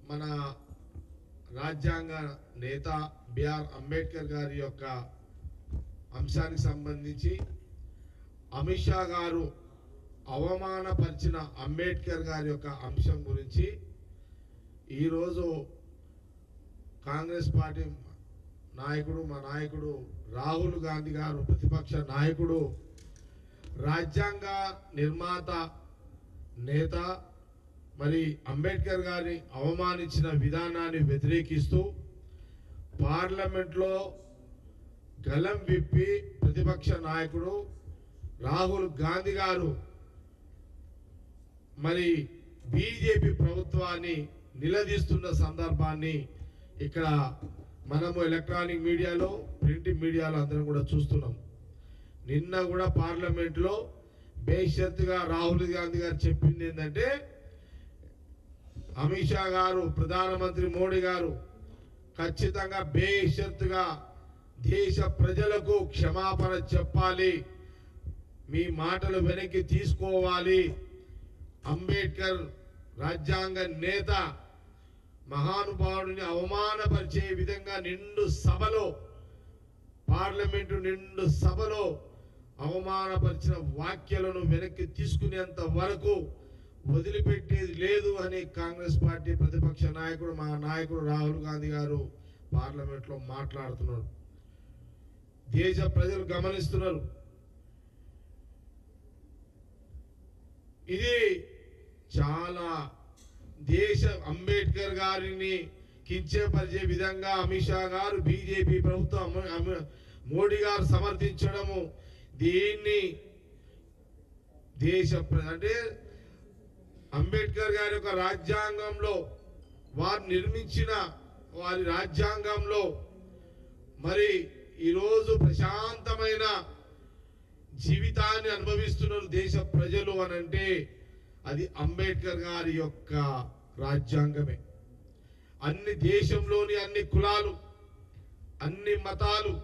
మన రాజ్యాంగ నేత బిఆర్ అంబేద్కర్ గారి యొక్క అంశానికి సంబంధించి అమిత్ షా గారు అవమానపరిచిన అంబేద్కర్ గారి యొక్క అంశం గురించి ఈరోజు కాంగ్రెస్ పార్టీ నాయకుడు మా నాయకుడు రాహుల్ గాంధీ గారు ప్రతిపక్ష నాయకుడు రాజ్యాంగ నిర్మాత నేత మరి అంబేద్కర్ గారిని అవమానించిన విధానాన్ని వ్యతిరేకిస్తూ పార్లమెంట్లో గలం విప్పి ప్రతిపక్ష నాయకుడు రాహుల్ గాంధీ గారు మరి బీజేపీ ప్రభుత్వాన్ని నిలదీస్తున్న సందర్భాన్ని ఇక్కడ మనము ఎలక్ట్రానిక్ మీడియాలో ప్రింట్ మీడియాలో అందరం కూడా చూస్తున్నాం. నిన్న కూడా పార్లమెంట్లో బేషరతుగా రాహుల్ గాంధీ గారు చెప్పింది ఏంటంటే అమిత్ షా గారు ప్రధానమంత్రి మోడీ గారు ఖచ్చితంగా బేషరతుగా దేశ ప్రజలకు క్షమాపణ చెప్పాలి, మీ మాటలు వెనక్కి తీసుకోవాలి. అంబేద్కర్ రాజ్యాంగ నేత మహానుభావుడిని అవమానపరిచే విధంగా నిండు సభలో పార్లమెంటు నిండు సభలో అవమానపరిచిన వాక్యాలను వెనక్కి తీసుకునేంత వరకు వదిలిపెట్టేది లేదు అని కాంగ్రెస్ పార్టీ ప్రతిపక్ష నాయకుడు మా నాయకుడు రాహుల్ గాంధీ గారు పార్లమెంట్లో మాట్లాడుతున్నారు. దేశ ప్రజలు గమనిస్తున్నారు. ఇది చాలా దేశ అంబేద్కర్ గారిని కించపరిచే విధంగా అమిత్ షా గారు బీజేపీ ప్రభుత్వం మోడీ గారు సమర్థించడము, దీన్ని దేశ అంటే అంబేద్కర్ గారి యొక్క రాజ్యాంగంలో వారు నిర్మించిన వారి రాజ్యాంగంలో మరి ఈరోజు ప్రశాంతమైన జీవితాన్ని అనుభవిస్తున్నారు దేశ ప్రజలు అని అంటే అది అంబేద్కర్ గారి యొక్క రాజ్యాంగమే. అన్ని దేశంలోని అన్ని కులాలు అన్ని మతాలు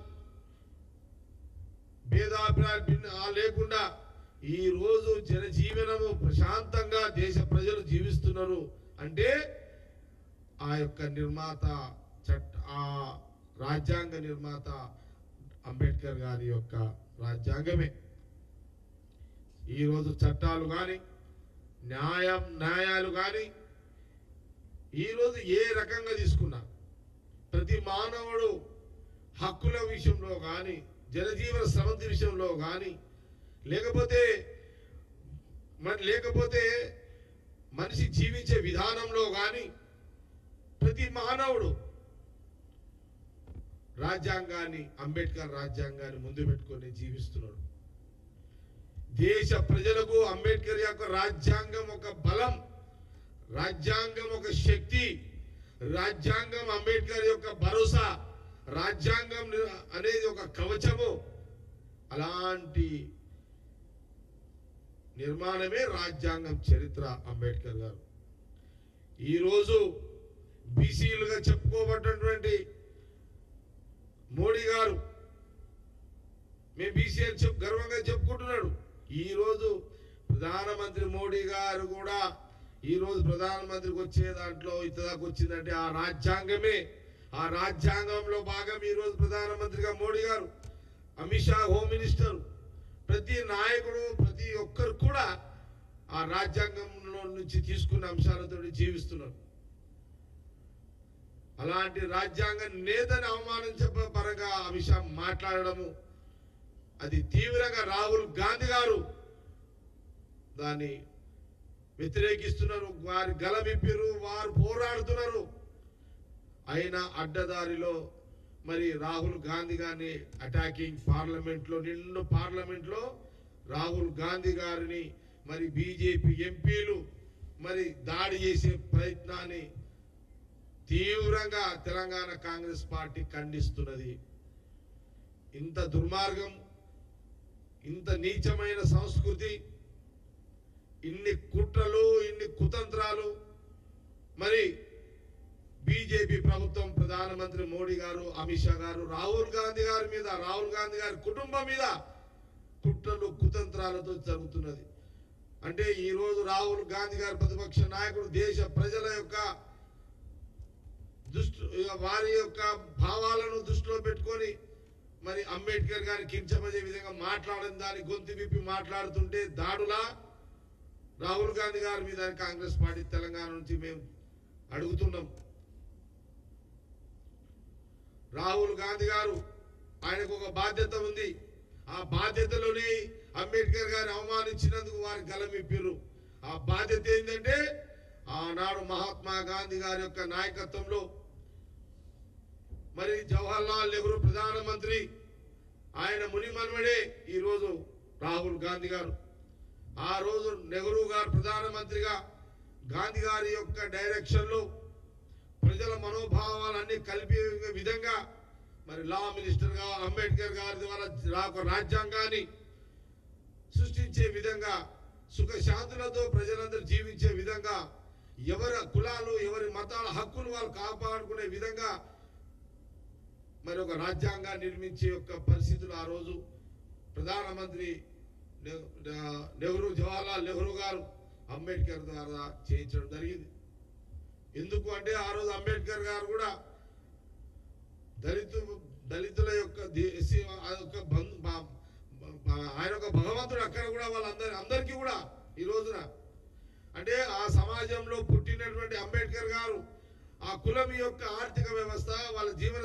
భేదాభిప్రాయాలు లేకుండా ఈ రోజు జనజీవనము ప్రశాంతంగా దేశ ప్రజలు జీవిస్తున్నారు అంటే ఆ యొక్క నిర్మాత ఆ రాజ్యాంగ నిర్మాత అంబేద్కర్ గారి యొక్క రాజ్యాంగమే. ఈరోజు చట్టాలు కానీ న్యాయాలు కానీ ఈరోజు ఏ రకంగా తీసుకున్నా ప్రతి మానవుడు హక్కుల విషయంలో కానీ జనజీవన సమృద్ధి విషయంలో కానీ లేకపోతే మనిషి జీవించే విధానంలో కానీ ప్రతి మానవుడు రాజ్యాంగాన్ని అంబేద్కర్ రాజ్యాంగాన్ని ముందు పెట్టుకొని జీవిస్తున్నాడు. దేశ ప్రజలకు అంబేద్కర్ యొక్క రాజ్యాంగం ఒక బలం, రాజ్యాంగం ఒక శక్తి, రాజ్యాంగం అంబేద్కర్ యొక్క భరోసా, రాజ్యాంగం అనేది ఒక కవచము. అలాంటి నిర్మాణమే రాజ్యాంగం చరిత్ర అంబేద్కర్ గారు. ఈరోజు బీసీలుగా చెప్పుకోబడినటువంటి మోడీ గారు మేము బీసీ అని గర్వంగా చెప్పుకుంటున్నాడు. ఈరోజు ప్రధానమంత్రి మోడీ గారు కూడా ఈరోజు ప్రధానమంత్రికి వచ్చే దాంట్లో ఇంతదాకా వచ్చిందంటే ఆ రాజ్యాంగమే. ఆ రాజ్యాంగంలో భాగం ఈరోజు ప్రధానమంత్రిగా మోడీ గారు, అమిత్ షా హోమ్ మినిస్టర్, ప్రతి నాయకుడు ప్రతి ఒక్కరు కూడా ఆ రాజ్యాంగంలో నుంచి తీసుకున్న అంశాలతో జీవిస్తున్నారు. అలాంటి రాజ్యాంగ నేతని అవమానించే పరంగా అమిత్ షా మాట్లాడడము అది తీవ్రంగా రాహుల్ గాంధీ గారు దాన్ని వ్యతిరేకిస్తున్నారు. వారి గలమిప్పిరు, వారు పోరాడుతున్నారు. అయినా అడ్డదారిలో మరి రాహుల్ గాంధీ గారిని అటాకింగ్ పార్లమెంట్లో నిండు పార్లమెంట్లో రాహుల్ గాంధీ గారిని మరి బీజేపీ ఎంపీలు మరి దాడి చేసే ప్రయత్నాన్ని తీవ్రంగా తెలంగాణ కాంగ్రెస్ పార్టీ ఖండిస్తున్నది. ఇంత దుర్మార్గం, ఇంత నీచమైన సంస్కృతి, ఇన్ని కుట్రలు, ఇన్ని కుతంత్రాలు మరి బీజేపీ ప్రభుత్వం ప్రధానమంత్రి మోడీ గారు, అమిత్ షా గారు రాహుల్ గాంధీ గారి మీద, రాహుల్ గాంధీ గారి కుటుంబం మీద కుట్రలు కుతంత్రాలతో జరుగుతున్నది. అంటే ఈ రోజు రాహుల్ గాంధీ గారి ప్రతిపక్ష నాయకుడు దేశ ప్రజల యొక్క వారి యొక్క భావాలను దృష్టిలో పెట్టుకొని మరి అంబేద్కర్ గారి కించపడే విధంగా మాట్లాడని దాని గొంతు విప్పి మాట్లాడుతుంటే దాడులా రాహుల్ గాంధీ గారి మీద కాంగ్రెస్ పార్టీ తెలంగాణ నుంచి మేము అడుగుతున్నాం. రాహుల్ గాంధీ గారు ఆయనకు ఒక బాధ్యత ఉంది. ఆ బాధ్యతలోనే అంబేద్కర్ గారిని అవమానించినందుకు వారి గలమిప్పిర్రు. ఆ బాధ్యత ఏంటంటే ఆనాడు మహాత్మా గాంధీ గారి యొక్క నాయకత్వంలో మరి జవహర్లాల్ నెహ్రూ ప్రధానమంత్రి, ఆయన మునిమన్వడే ఈరోజు రాహుల్ గాంధీ గారు. ఆ రోజు నెహ్రూ గారు ప్రధానమంత్రిగా గాంధీ గారి యొక్క డైరెక్షన్లో ప్రజల మనోభావాలన్నీ కలిపే విధంగా మరి లా మినిస్టర్గా అంబేద్కర్ గారి ద్వారా రాజ్యాంగాన్ని సృష్టించే విధంగా సుఖశాంతులతో ప్రజలందరూ జీవించే విధంగా ఎవరి కులాలు ఎవరి మతాల హక్కులు వాళ్ళు కాపాడుకునే విధంగా మరి ఒక రాజ్యాంగాన్ని నిర్మించే యొక్క పరిస్థితులు ఆ రోజు ప్రధానమంత్రి నెహ్రూ జవహర్లాల్ నెహ్రూ గారు అంబేద్కర్ ద్వారా చేయించడం జరిగింది. ఎందుకు అంటే ఆ రోజు అంబేద్కర్ గారు కూడా దళితుల యొక్క ఆయన ఒక భగవంతుడు. అక్కడ కూడా అందరికీ కూడా ఈ రోజున అంటే ఆ సమాజంలో పుట్టినటువంటి అంబేద్కర్ గారు ఆ కులం యొక్క ఆర్థిక వ్యవస్థ వాళ్ళ జీవన